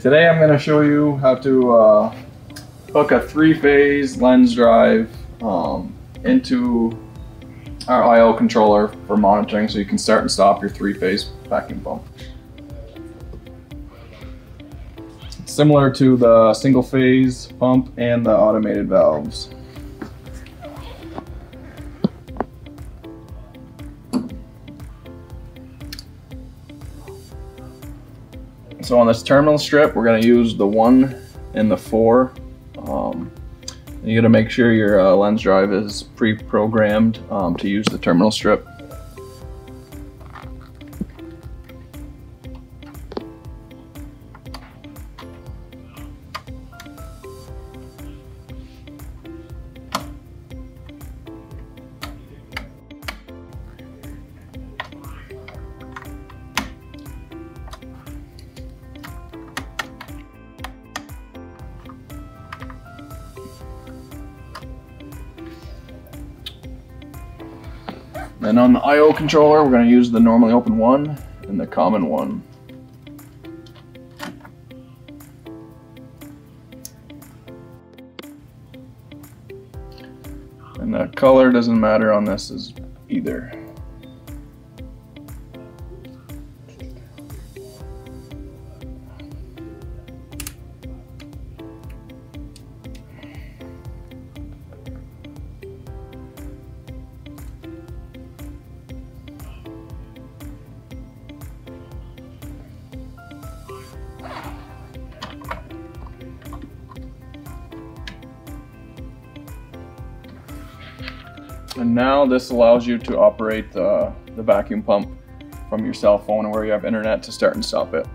Today I'm going to show you how to hook a three-phase lens drive into our I/O controller for monitoring, so you can start and stop your three-phase vacuum pump. Similar to the single-phase pump and the automated valves. So on this terminal strip, we're going to use the 1 and the 4. You got to make sure your lens drive is pre-programmed to use the terminal strip. And on the I/O controller, we're going to use the normally open one and the common one. And the color doesn't matter on this either. And now this allows you to operate the vacuum pump from your cell phone or where you have internet to start and stop it.